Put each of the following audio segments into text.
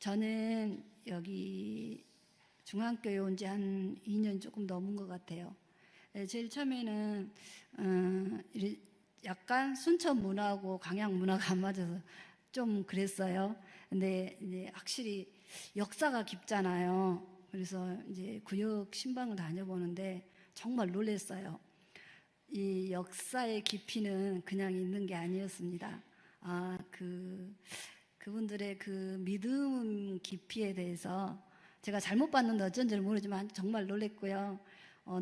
저는 여기 중앙교회 온 지 한 2년 조금 넘은 것 같아요. 제일 처음에는 약간 순천 문화하고 강양 문화가 안 맞아서 좀 그랬어요. 근데 이제 확실히 역사가 깊잖아요. 그래서 이제 구역 신방을 다녀보는데 정말 놀랐어요. 이 역사의 깊이는 그냥 있는 게 아니었습니다. 그분들의 그 믿음 깊이에 대해서 제가 잘못 봤는데 어쩐지 모르지만 정말 놀랬고요.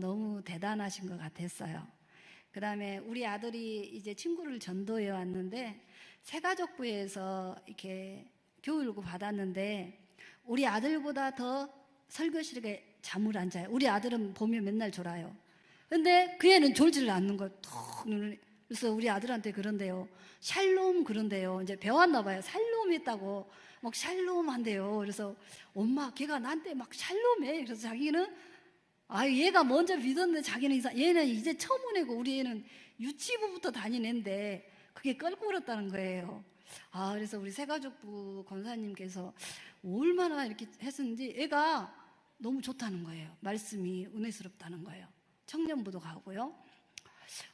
너무 대단하신 것 같았어요. 그 다음에 우리 아들이 이제 친구를 전도해 왔는데 새가족부에서 이렇게 교육을 받았는데 우리 아들보다 더 설교실에 잠을 안 자요. 우리 아들은 보면 맨날 졸아요. 근데 그 애는 졸지를 않는 거예요. 톡 눈을. 그래서 우리 아들한테 그런데요. 샬롬 그런데요. 이제 배웠나 봐요. 샬롬 했다고 막 샬롬 한대요. 그래서 엄마 걔가 나한테 막 샬롬해. 그래서 자기는 얘가 먼저 믿었는데 자기는 얘는 이제 처음 오내고 우리 애는 유치부부터 다니는데 그게 껄끄럽다는 거예요. 그래서 우리 새가족부 권사님께서 얼마나 이렇게 했는지 애가 너무 좋다는 거예요. 말씀이 은혜스럽다는 거예요. 청년부도 가고요.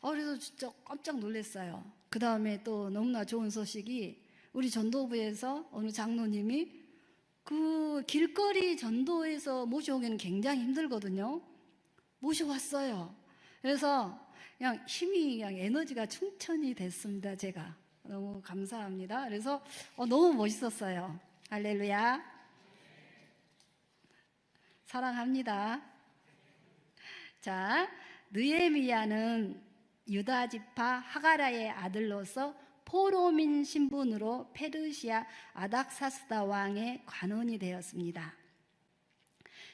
그래서 진짜 깜짝 놀랐어요. 그 다음에 또 너무나 좋은 소식이 우리 전도부에서 어느 장로님이 그 길거리 전도에서 모셔오기는 굉장히 힘들거든요. 모셔왔어요. 그래서 그냥 힘이 그냥 에너지가 충천이 됐습니다. 제가 너무 감사합니다. 그래서 너무 멋있었어요. 할렐루야. 사랑합니다. 자, 느헤미야는 유다 지파 하가라의 아들로서 포로민 신분으로 페르시아 아닥사스다 왕의 관원이 되었습니다.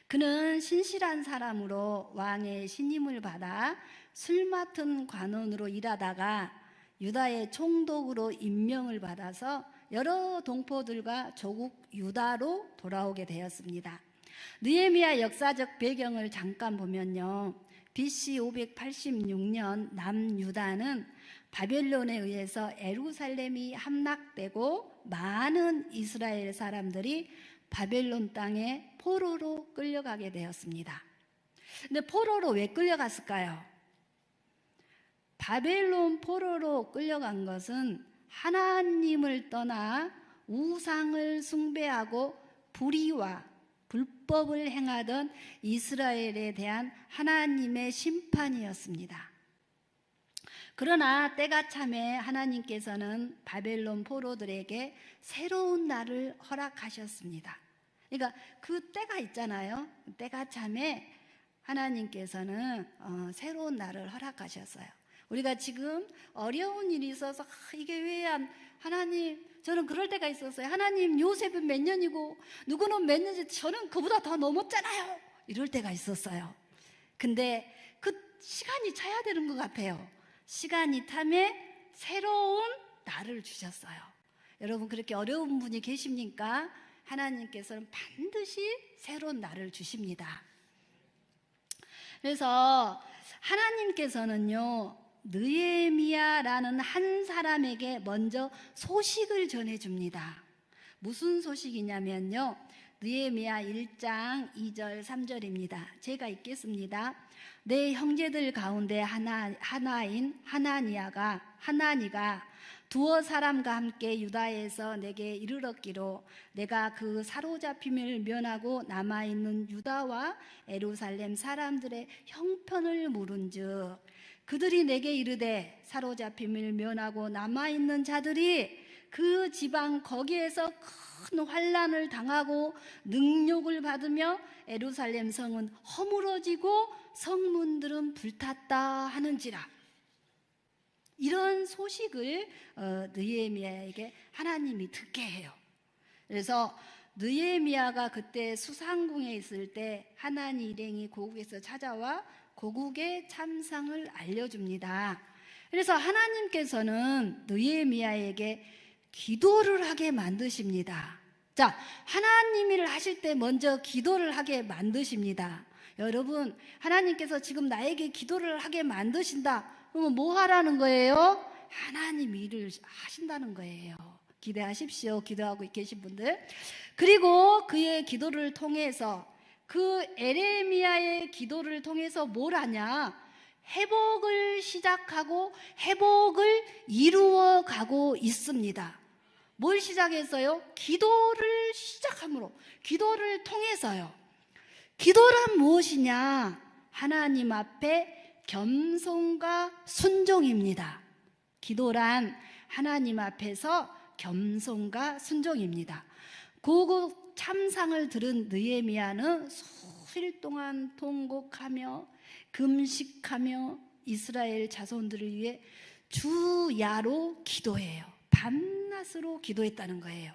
그는 신실한 사람으로 왕의 신임을 받아 술 맡은 관원으로 일하다가 유다의 총독으로 임명을 받아서 여러 동포들과 조국 유다로 돌아오게 되었습니다. 느헤미야 역사적 배경을 잠깐 보면요. BC 586년 남유다는 바벨론에 의해서 예루살렘이 함락되고 많은 이스라엘 사람들이 바벨론 땅에 포로로 끌려가게 되었습니다. 근데 포로로 왜 끌려갔을까요? 바벨론 포로로 끌려간 것은 하나님을 떠나 우상을 숭배하고 불의와 불법을 행하던 이스라엘에 대한 하나님의 심판이었습니다. 그러나 때가 참에 하나님께서는 바벨론 포로들에게 새로운 날을 허락하셨습니다. 그러니까 그 때가 있잖아요. 때가 참에 하나님께서는 새로운 날을 허락하셨어요. 우리가 지금 어려운 일이 있어서 이게 왜 하나님, 저는 그럴 때가 있었어요. 하나님, 요셉은 몇 년이고 누구는 몇 년이지, 저는 그보다 더 넘었잖아요. 이럴 때가 있었어요. 근데 그 시간이 차야 되는 것 같아요. 시간이 타면 새로운 날을 주셨어요. 여러분, 그렇게 어려운 분이 계십니까? 하나님께서는 반드시 새로운 날을 주십니다. 그래서 하나님께서는요, 느헤미야라는 한 사람에게 먼저 소식을 전해줍니다. 무슨 소식이냐면요, 느헤미야 1장 2절 3절입니다. 제가 읽겠습니다. 내 형제들 가운데 하나인 하나니가 두어 사람과 함께 유다에서 내게 이르렀기로 내가 그 사로잡힘을 면하고 남아있는 유다와 예루살렘 사람들의 형편을 물은즉 그들이 내게 이르되 사로잡힘을 면하고 남아있는 자들이 그 지방 거기에서 큰 환난을 당하고 능욕을 받으며 예루살렘 성은 허물어지고 성문들은 불탔다 하는지라. 이런 소식을 느헤미야에게 하나님이 듣게 해요. 그래서 느헤미야가 그때 수상궁에 있을 때 하나님 일행이 고국에서 찾아와 고국의 참상을 알려줍니다. 그래서 하나님께서는 느헤미야에게 기도를 하게 만드십니다. 자, 하나님 일을 하실 때 먼저 기도를 하게 만드십니다. 여러분, 하나님께서 지금 나에게 기도를 하게 만드신다. 그러면 뭐 하라는 거예요? 하나님 일을 하신다는 거예요. 기대하십시오. 기도하고 계신 분들. 그리고 그의 기도를 통해서, 그 에레미야의 기도를 통해서 뭘 하냐? 회복을 시작하고 회복을 이루어 가고 있습니다. 뭘 시작했어요? 기도를 시작함으로, 기도를 통해서요. 기도란 무엇이냐? 하나님 앞에 겸손과 순종입니다. 기도란 하나님 앞에서 겸손과 순종입니다. 고국 참상을 들은 느헤미야는 수일 동안 통곡하며 금식하며 이스라엘 자손들을 위해 주야로 기도해요. 밤낮으로 기도했다는 거예요.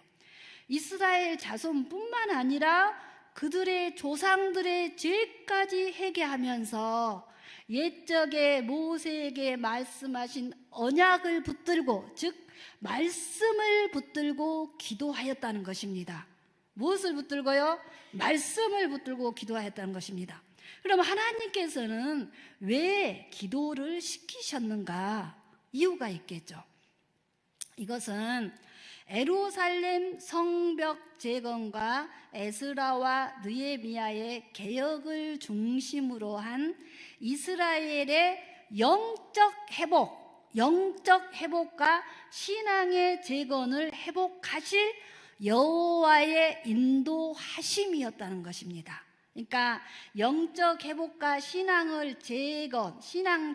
이스라엘 자손뿐만 아니라 그들의 조상들의 죄까지 회개하면서 옛적에 모세에게 말씀하신 언약을 붙들고, 즉 말씀을 붙들고 기도하였다는 것입니다. 무엇을 붙들고요? 말씀을 붙들고 기도하였다는 것입니다. 그럼 하나님께서는 왜 기도를 시키셨는가? 이유가 있겠죠. 이것은 예루살렘 성벽 재건과 에스라와 느헤미야의 개혁을 중심으로 한 이스라엘의 영적 회복과 신앙의 재건을 회복하실 여호와의 인도하심이었다는 것입니다. 그러니까 영적 회복과 신앙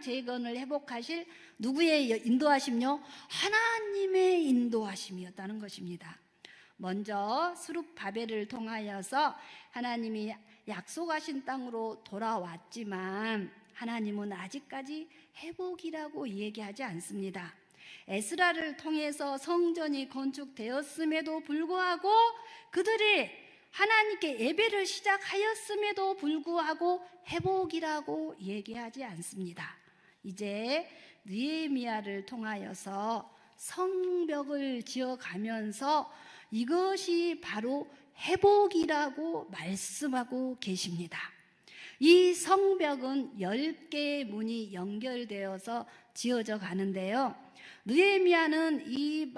재건을 회복하실 누구의 인도하심요? 하나님의 인도하심이었다는 것입니다. 먼저 스룹바벨을 통하여서 하나님이 약속하신 땅으로 돌아왔지만 하나님은 아직까지 회복이라고 얘기하지 않습니다. 에스라를 통해서 성전이 건축되었음에도 불구하고 그들이 하나님께 예배를 시작하였음에도 불구하고 회복이라고 얘기하지 않습니다. 이제 느헤미야를 통하여서 성벽을 지어가면서 이것이 바로 회복이라고 말씀하고 계십니다. 이 성벽은 10개의 문이 연결되어서 지어져 가는데요. 느헤미야는 이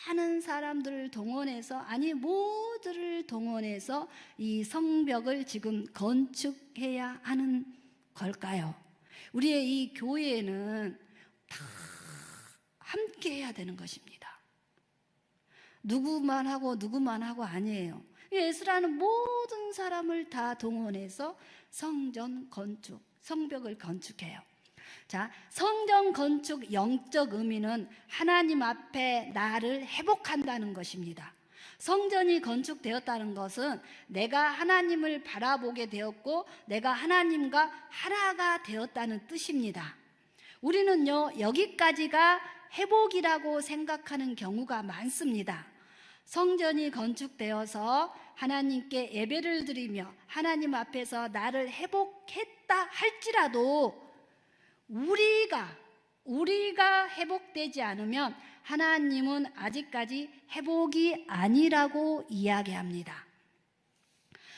많은 사람들을 동원해서, 모두를 동원해서 이 성벽을 지금 건축해야 하는 걸까요? 우리의 이 교회는 다 함께 해야 되는 것입니다. 누구만 하고 아니에요. 에스라는 모든 사람을 다 동원해서 성벽을 건축해요. 자, 성전 건축 영적 의미는 하나님 앞에 나를 회복한다는 것입니다. 성전이 건축되었다는 것은 내가 하나님을 바라보게 되었고 내가 하나님과 하나가 되었다는 뜻입니다. 우리는요, 여기까지가 회복이라고 생각하는 경우가 많습니다. 성전이 건축되어서 하나님께 예배를 드리며 하나님 앞에서 나를 회복했다 할지라도 우리가 회복되지 않으면 하나님은 아직까지 회복이 아니라고 이야기합니다.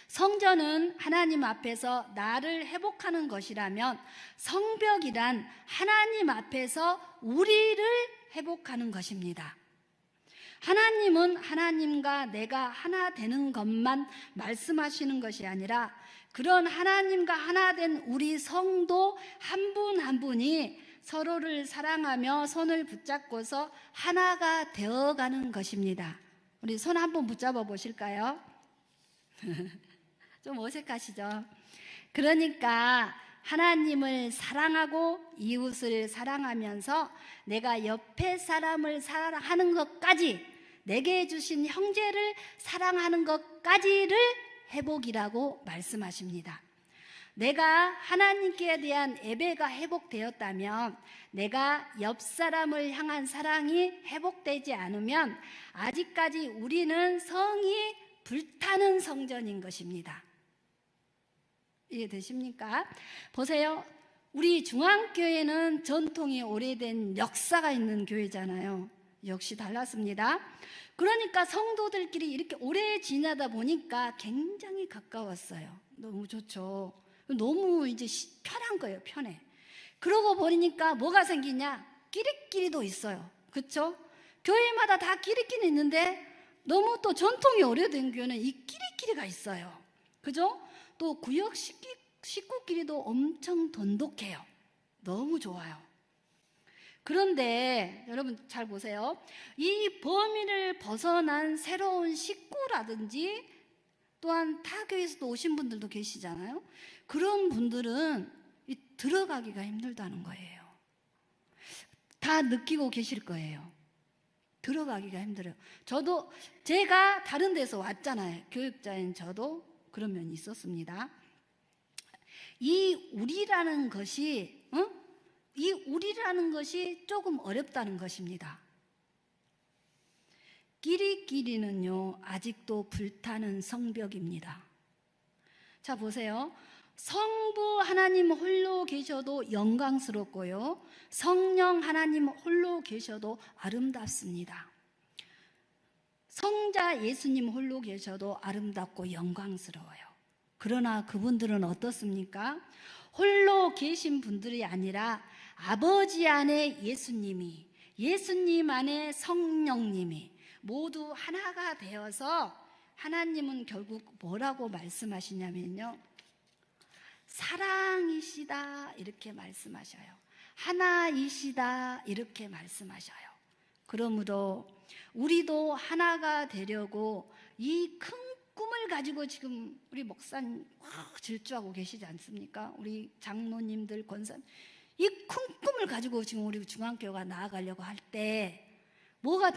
성전은 하나님 앞에서 나를 회복하는 것이라면 성벽이란 하나님 앞에서 우리를 회복하는 것입니다. 하나님은 하나님과 내가 하나 되는 것만 말씀하시는 것이 아니라 그런 하나님과 하나 된 우리 성도 한 분 한 분이 서로를 사랑하며 손을 붙잡고서 하나가 되어가는 것입니다. 우리 손 한번 붙잡아 보실까요? 좀 어색하시죠? 그러니까 하나님을 사랑하고 이웃을 사랑하면서 내가 옆에 사람을 사랑하는 것까지, 내게 주신 형제를 사랑하는 것까지를 회복이라고 말씀하십니다. 내가 하나님께 대한 예배가 회복되었다면, 내가 옆 사람을 향한 사랑이 회복되지 않으면 아직까지 우리는 성이 불타는 성전인 것입니다. 이해되십니까? 보세요. 우리 중앙교회는 전통이 오래된 역사가 있는 교회잖아요. 역시 달랐습니다. 그러니까 성도들끼리 이렇게 오래 지나다 보니까 굉장히 가까웠어요. 너무 좋죠. 너무 이제 편한 거예요. 편해. 그러고 보니까 뭐가 생기냐? 끼리끼리도 있어요. 그렇죠? 교회마다 다 끼리끼리 있는데 너무 또 전통이 오래된 교회는 이 끼리끼리가 있어요. 그죠? 또 구역 식구끼리도 엄청 돈독해요. 너무 좋아요. 그런데 여러분 잘 보세요. 이 범위를 벗어난 새로운 식구라든지 또한 타 교회에서도 오신 분들도 계시잖아요. 그런 분들은 들어가기가 힘들다는 거예요. 다 느끼고 계실 거예요. 들어가기가 힘들어요. 제가 다른 데서 왔잖아요. 교육자인 저도 그런 면이 있었습니다. 이 우리라는 것이 조금 어렵다는 것입니다. 끼리끼리는요, 아직도 불타는 성벽입니다. 자, 보세요. 성부 하나님 홀로 계셔도 영광스럽고요, 성령 하나님 홀로 계셔도 아름답습니다. 성자 예수님 홀로 계셔도 아름답고 영광스러워요. 그러나 그분들은 어떻습니까? 홀로 계신 분들이 아니라 아버지 안에 예수님이, 예수님 안에 성령님이 모두 하나가 되어서 하나님은 결국 뭐라고 말씀하시냐면요, 사랑이시다 이렇게 말씀하셔요. 하나이시다 이렇게 말씀하셔요. 그러므로 우리도 하나가 되려고 이 큰 꿈을 가지고 지금 우리 목사님 질주하고 계시지 않습니까? 우리 장로님들, 권사님, 이 큰 꿈을 가지고 지금 우리 중앙교회가 나아가려고 할 때 뭐가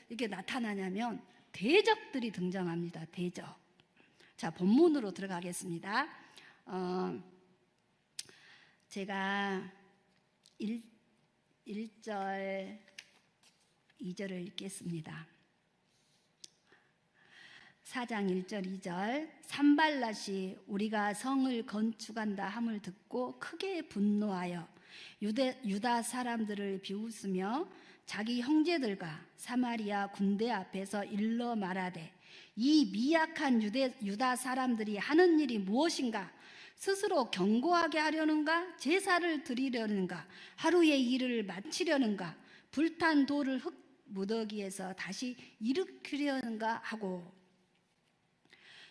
이렇게 나타나냐면 대적들이 등장합니다. 대적. 자, 본문으로 들어가겠습니다. 제가 1절 2절을 읽겠습니다. 4장 1절 2절. 산발랏이 우리가 성을 건축한다 함을 듣고 크게 분노하여 유다 사람들을 비웃으며 자기 형제들과 사마리아 군대 앞에서 일러 말하되, 이 미약한 유다 사람들이 하는 일이 무엇인가? 스스로 견고하게 하려는가? 제사를 드리려는가? 하루의 일을 마치려는가? 불탄 돌을 흙 무더기에서 다시 일으키려는가 하고,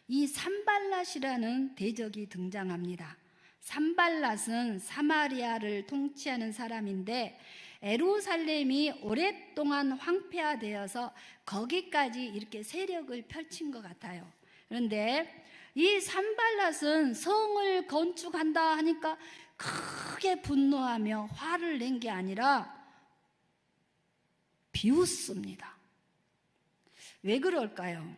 이 산발랏이라는 대적이 등장합니다. 산발랏은 사마리아를 통치하는 사람인데 예루살렘이 오랫동안 황폐화되어서 거기까지 이렇게 세력을 펼친 것 같아요. 그런데 이 산발랏은 성을 건축한다 하니까 크게 분노하며 화를 낸 게 아니라 비웃습니다. 왜 그럴까요?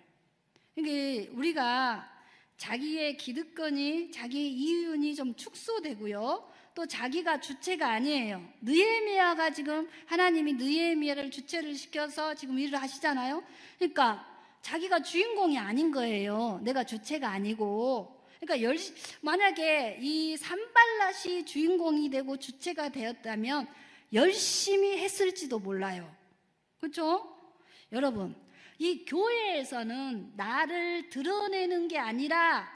이게 우리가 자기의 기득권이, 자기의 이윤이 좀 축소되고요, 또 자기가 주체가 아니에요. 느헤미야가 지금 하나님이 느헤미야를 주체를 시켜서 지금 일을 하시잖아요. 그러니까 자기가 주인공이 아닌 거예요. 내가 주체가 아니고. 그러니까 만약에 이 산발랏이 주인공이 되고 주체가 되었다면 열심히 했을지도 몰라요. 그렇죠? 여러분, 이 교회에서는 나를 드러내는 게 아니라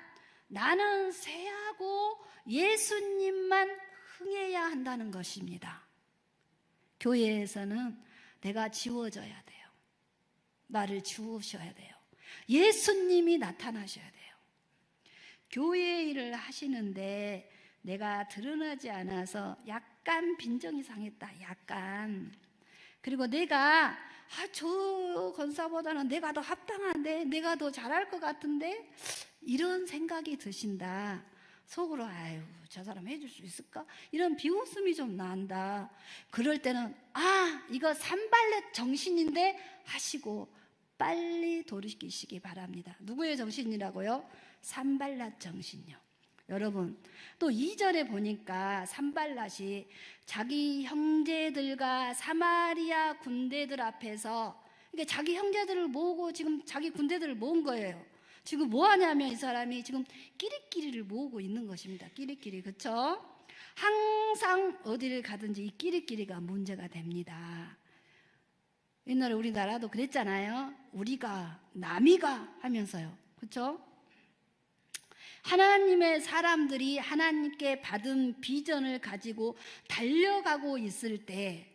나는 쇠하고 예수님만 흥해야 한다는 것입니다. 교회에서는 내가 지워져야 돼요. 나를 지우셔야 돼요. 예수님이 나타나셔야 돼요. 교회 일을 하시는데 내가 드러나지 않아서 약간 빈정이 상했다. 약간. 그리고 내가 저 권사보다는 내가 더 합당한데, 내가 더 잘할 것 같은데, 이런 생각이 드신다. 속으로 아유 저 사람 해줄 수 있을까? 이런 비웃음이 좀 난다. 그럴 때는 이거 산발렛 정신인데 하시고 빨리 돌이키시기 바랍니다. 누구의 정신이라고요? 산발랏 정신요. 여러분, 또 2절에 보니까 산발랏이 자기 형제들과 사마리아 군대들 앞에서, 그러니까 자기 형제들을 모으고 지금 자기 군대들을 모은 거예요. 지금 뭐 하냐면 이 사람이 지금 끼리끼리를 모으고 있는 것입니다. 끼리끼리. 그렇죠? 항상 어디를 가든지 이 끼리끼리가 문제가 됩니다. 옛날에 우리나라도 그랬잖아요. 우리가 남이가 하면서요. 그렇죠? 하나님의 사람들이 하나님께 받은 비전을 가지고 달려가고 있을 때,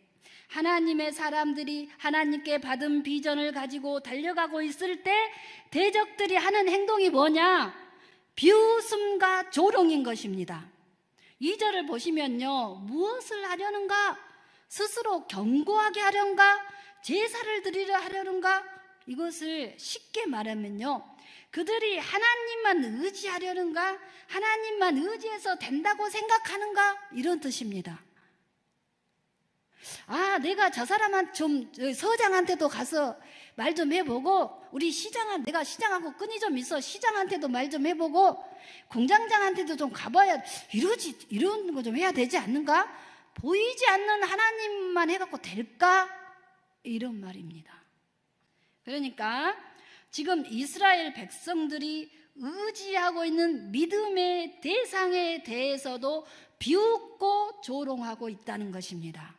하나님의 사람들이 하나님께 받은 비전을 가지고 달려가고 있을 때 대적들이 하는 행동이 뭐냐? 비웃음과 조롱인 것입니다. 2절을 보시면요, 무엇을 하려는가? 스스로 견고하게 하려는가? 제사를 드리려 하려는가? 이것을 쉽게 말하면요, 그들이 하나님만 의지하려는가? 하나님만 의지해서 된다고 생각하는가? 이런 뜻입니다. 아, 내가 저 사람한테 좀, 서장한테도 가서 말 좀 해보고, 내가 시장하고 끈이 좀 있어. 시장한테도 말 좀 해보고, 공장장한테도 좀 가봐야, 이런 거 좀 해야 되지 않는가? 보이지 않는 하나님만 해갖고 될까? 이런 말입니다. 그러니까 지금 이스라엘 백성들이 의지하고 있는 믿음의 대상에 대해서도 비웃고 조롱하고 있다는 것입니다.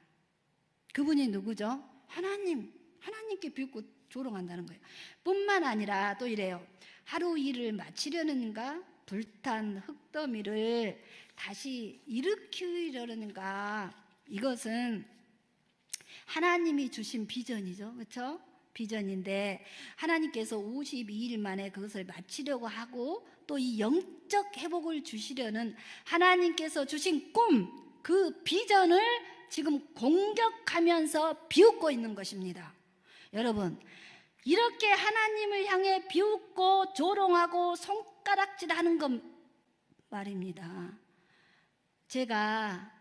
그분이 누구죠? 하나님께 비웃고 조롱한다는 거예요. 뿐만 아니라 또 이래요. 하루 일을 마치려는가? 불탄 흙더미를 다시 일으키려는가? 이것은 하나님이 주신 비전이죠. 그렇죠? 비전인데 하나님께서 52일 만에 그것을 마치려고 하고 또 이 영적 회복을 주시려는 하나님께서 주신 꿈, 그 비전을 지금 공격하면서 비웃고 있는 것입니다. 여러분, 이렇게 하나님을 향해 비웃고 조롱하고 손가락질하는 것 말입니다. 제가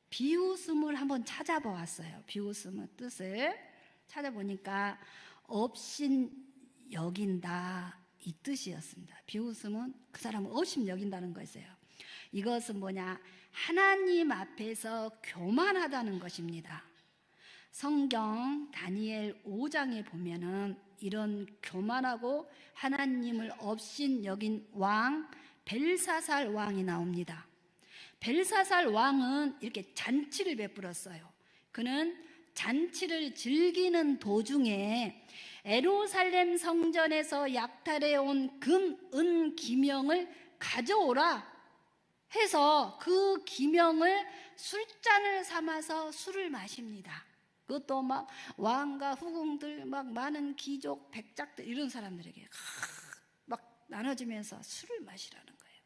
비웃음을 한번 찾아보았어요. 비웃음의 뜻을 찾아보니까 업신 여긴다, 이 뜻이었습니다. 비웃음은 그 사람을 업신 여긴다는 거였어요. 이것은 뭐냐? 하나님 앞에서 교만하다는 것입니다. 성경 다니엘 5장에 보면은 이런 교만하고 하나님을 업신 여긴 왕 벨사살 왕이 나옵니다. 벨사살 왕은 이렇게 잔치를 베풀었어요. 그는 잔치를 즐기는 도중에 예루살렘 성전에서 약탈해 온 금, 은 기명을 가져오라 해서 그 기명을 술잔을 삼아서 술을 마십니다. 그것도 막 왕과 후궁들, 막 많은 귀족, 백작들 이런 사람들에게 막 나눠주면서 술을 마시라는 거예요.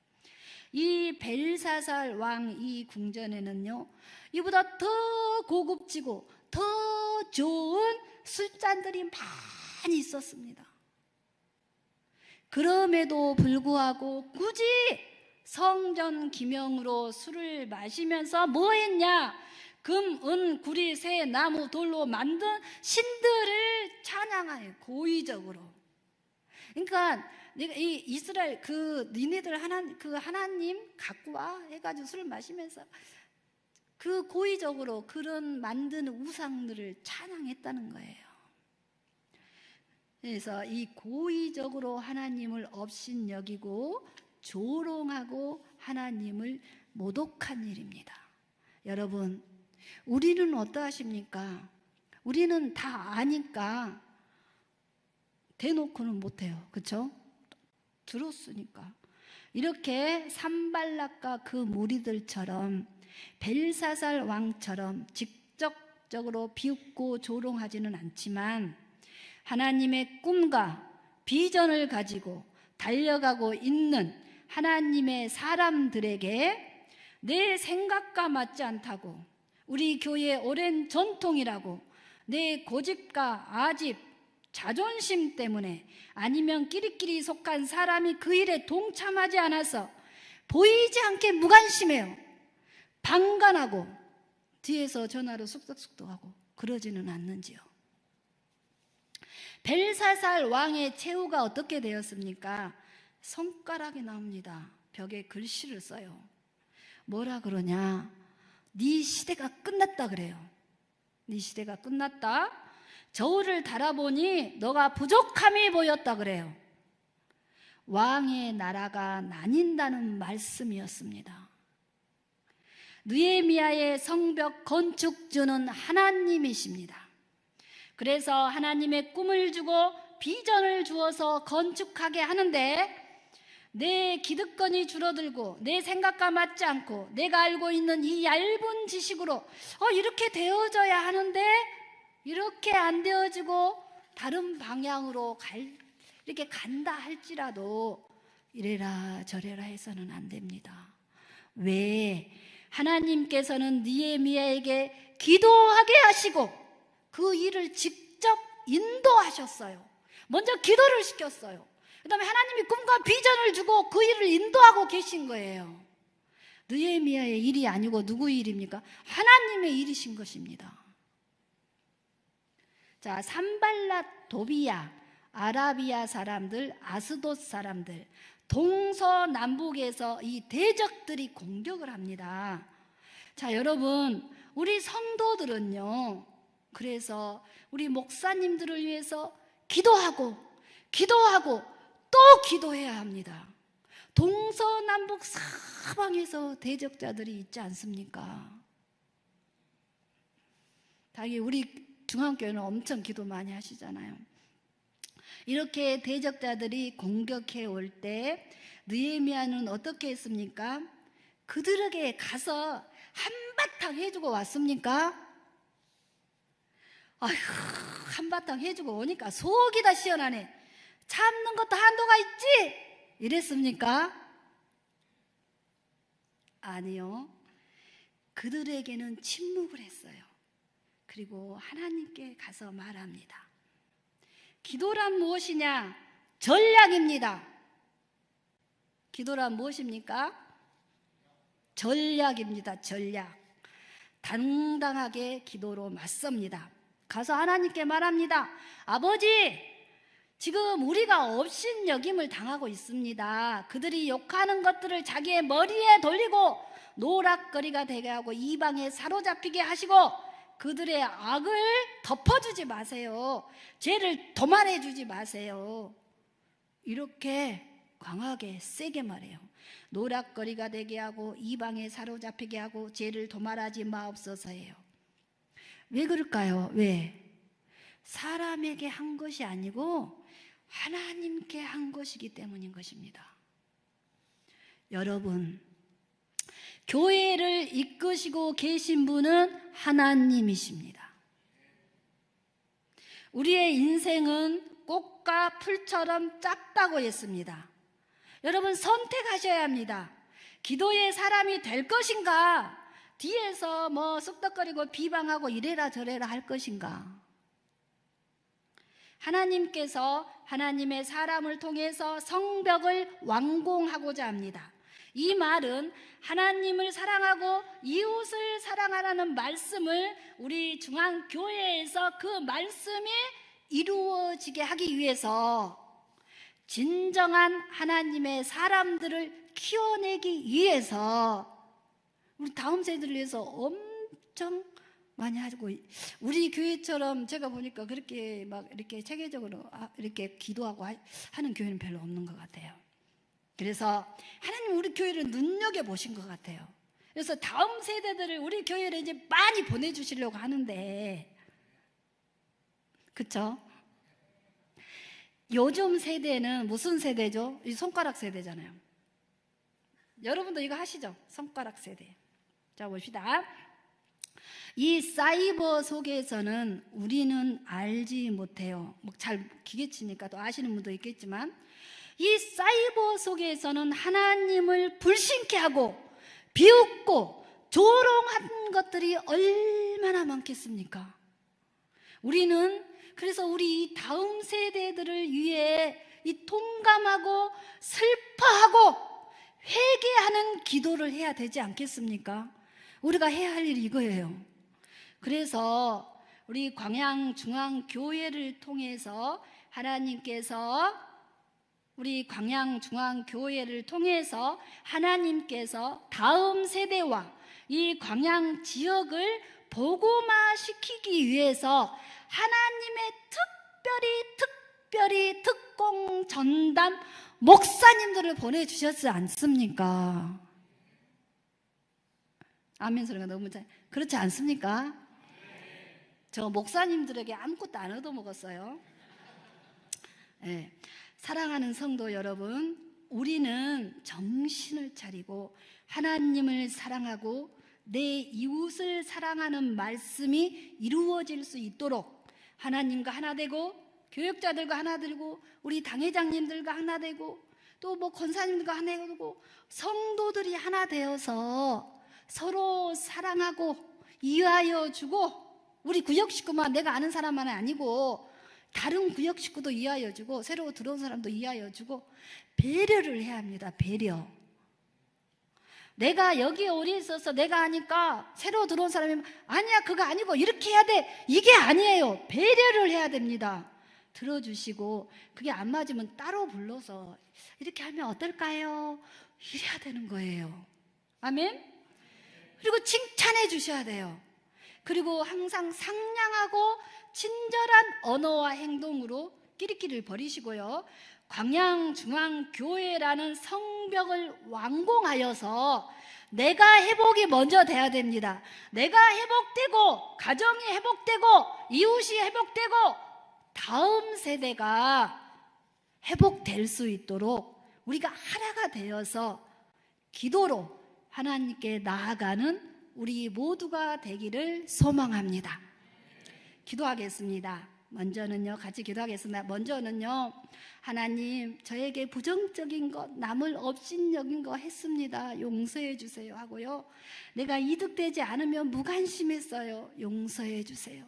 이 벨사살 왕 이 궁전에는요, 이보다 더 고급지고 더 좋은 술잔들이 많이 있었습니다. 그럼에도 불구하고 굳이 성전 기명으로 술을 마시면서 뭐 했냐? 금, 은, 구리, 새, 나무, 돌로 만든 신들을 찬양해요. 고의적으로. 그러니까 내가 이 이스라엘 니네들 하나님 갖고 와 해가지고 술을 마시면서 그 고의적으로 그런 만든 우상들을 찬양했다는 거예요. 그래서 이 고의적으로 하나님을 업신여기고 조롱하고 하나님을 모독한 일입니다. 여러분, 우리는 어떠하십니까? 우리는 다 아니까 대놓고는 못해요. 그렇죠? 들었으니까. 이렇게 산발락과 그 무리들처럼 벨사살 왕처럼 직접적으로 비웃고 조롱하지는 않지만 하나님의 꿈과 비전을 가지고 달려가고 있는 하나님의 사람들에게 내 생각과 맞지 않다고, 우리 교회의 오랜 전통이라고, 내 고집과 아집, 자존심 때문에 아니면 끼리끼리 속한 사람이 그 일에 동참하지 않아서 보이지 않게 무관심해요. 방관하고 뒤에서 전화로 쑥덕쑥덕하고 그러지는 않는지요. 벨사살 왕의 최후가 어떻게 되었습니까? 손가락이 나옵니다. 벽에 글씨를 써요. 뭐라 그러냐? 네 시대가 끝났다 그래요. 네 시대가 끝났다. 저울을 달아보니 너가 부족함이 보였다 그래요. 왕의 나라가 나뉜다는 말씀이었습니다. 느헤미야의 성벽 건축주는 하나님이십니다. 그래서 하나님의 꿈을 주고 비전을 주어서 건축하게 하는데 내 기득권이 줄어들고 내 생각과 맞지 않고 내가 알고 있는 이 얇은 지식으로 이렇게 되어져야 하는데 이렇게 안 되어지고 다른 방향으로 이렇게 간다 할지라도 이래라 저래라 해서는 안 됩니다. 왜? 하나님께서는 느헤미야에게 기도하게 하시고 그 일을 직접 인도하셨어요. 먼저 기도를 시켰어요. 그 다음에 하나님이 꿈과 비전을 주고 그 일을 인도하고 계신 거예요. 느헤미야의 일이 아니고 누구의 일입니까? 하나님의 일이신 것입니다. 자, 산발랏, 도비야, 아라비아 사람들, 아스돗 사람들, 동서남북에서 이 대적들이 공격을 합니다. 자, 여러분, 우리 성도들은요, 그래서 우리 목사님들을 위해서 기도하고 또 기도해야 합니다. 동서남북 사방에서 대적자들이 있지 않습니까? 당연히 우리 중앙교회는 엄청 기도 많이 하시잖아요. 이렇게 대적자들이 공격해 올 때 느헤미야는 어떻게 했습니까? 그들에게 가서 한바탕 해주고 왔습니까? 아휴, 한바탕 해주고 오니까 속이 다 시원하네. 참는 것도 한도가 있지? 이랬습니까? 아니요. 그들에게는 침묵을 했어요. 그리고 하나님께 가서 말합니다. 기도란 무엇이냐? 전략입니다. 기도란 무엇입니까? 전략입니다. 전략. 당당하게 기도로 맞섭니다. 가서 하나님께 말합니다. 아버지, 지금 우리가 업신여김을 당하고 있습니다. 그들이 욕하는 것들을 자기의 머리에 돌리고 노락거리가 되게 하고 이방에 사로잡히게 하시고 그들의 악을 덮어주지 마세요. 죄를 도말해 주지 마세요. 이렇게 강하게 세게 말해요. 노락거리가 되게 하고 이방에 사로잡히게 하고 죄를 도말하지 마옵소서예요. 왜 그럴까요? 왜? 사람에게 한 것이 아니고 하나님께 한 것이기 때문인 것입니다. 여러분, 교회를 이끄시고 계신 분은 하나님이십니다. 우리의 인생은 꽃과 풀처럼 짧다고 했습니다. 여러분, 선택하셔야 합니다. 기도의 사람이 될 것인가? 뒤에서 쑥덕거리고 비방하고 이래라 저래라 할 것인가? 하나님께서 하나님의 사람을 통해서 성벽을 완공하고자 합니다. 이 말은 하나님을 사랑하고 이웃을 사랑하라는 말씀을 우리 중앙교회에서 그 말씀이 이루어지게 하기 위해서 진정한 하나님의 사람들을 키워내기 위해서 우리 다음 세대를 위해서 엄청 많이 하고, 우리 교회처럼 제가 보니까 그렇게 막 이렇게 체계적으로 이렇게 기도하고 하는 교회는 별로 없는 것 같아요. 그래서 하나님 우리 교회를 눈여겨보신 것 같아요. 그래서 다음 세대들을 우리 교회를 이제 많이 보내주시려고 하는데, 그쵸? 요즘 세대는 무슨 세대죠? 이 손가락 세대잖아요. 여러분도 이거 하시죠? 손가락 세대. 자, 봅시다. 이 사이버 속에서는 우리는 알지 못해요. 잘 기계치니까 또 아시는 분도 있겠지만, 이 사이버 속에서는 하나님을 불신케 하고 비웃고 조롱한 것들이 얼마나 많겠습니까? 우리는 그래서 우리 다음 세대들을 위해 이 통감하고 슬퍼하고 회개하는 기도를 해야 되지 않겠습니까? 우리가 해야 할 일이 이거예요. 그래서 우리 광양중앙교회를 통해서 하나님께서 우리 광양중앙교회를 통해서 하나님께서 다음 세대와 이 광양 지역을 복음화시키기 위해서 하나님의 특별히 특공 전담 목사님들을 보내주셨지 않습니까? 아멘 소리가 너무 잘, 그렇지 않습니까? 저 목사님들에게 아무것도 안 얻어먹었어요. 네. 사랑하는 성도 여러분, 우리는 정신을 차리고 하나님을 사랑하고 내 이웃을 사랑하는 말씀이 이루어질 수 있도록 하나님과 하나 되고 교육자들과 하나 되고 우리 당회장님들과 하나 되고 또 뭐 권사님들과 하나 되고 성도들이 하나 되어서 서로 사랑하고 이해하여 주고, 우리 구역 식구만 내가 아는 사람만 아니고 다른 구역 식구도 이해하여 주고 새로 들어온 사람도 이해하여 주고 배려를 해야 합니다. 배려. 내가 여기에 오래 있어서 내가 아니까 새로 들어온 사람이 아니야 그거 아니고 이렇게 해야 돼, 이게 아니에요. 배려를 해야 됩니다. 들어주시고 그게 안 맞으면 따로 불러서 이렇게 하면 어떨까요? 이래야 되는 거예요. 아멘? 그리고 칭찬해 주셔야 돼요. 그리고 항상 상냥하고 친절한 언어와 행동으로 끼리끼리를 버리시고요, 광양중앙교회라는 성벽을 완공하여서 내가 회복이 먼저 돼야 됩니다. 내가 회복되고 가정이 회복되고 이웃이 회복되고 다음 세대가 회복될 수 있도록 우리가 하나가 되어서 기도로 하나님께 나아가는 우리 모두가 되기를 소망합니다. 기도하겠습니다. 먼저는요, 같이 기도하겠습니다. 먼저는요, 하나님 저에게 부정적인 것, 남을 업신여긴 거 했습니다. 용서해 주세요 하고요, 내가 이득되지 않으면 무관심했어요. 용서해 주세요.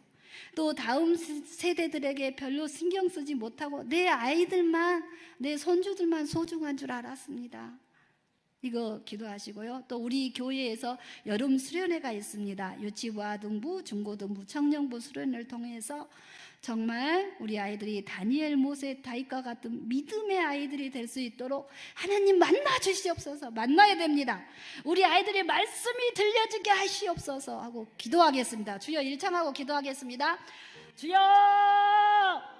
또 다음 세대들에게 별로 신경 쓰지 못하고 내 아이들만, 내 손주들만 소중한 줄 알았습니다. 이거 기도하시고요. 또 우리 교회에서 여름 수련회가 있습니다. 유치부, 아동부, 중고등부, 청년부 수련회를 통해서 정말 우리 아이들이 다니엘, 모세, 다윗과 같은 믿음의 아이들이 될 수 있도록 하나님 만나 주시옵소서. 만나야 됩니다. 우리 아이들의 말씀이 들려지게 하시옵소서 하고 기도하겠습니다. 주여 일창하고 기도하겠습니다. 주여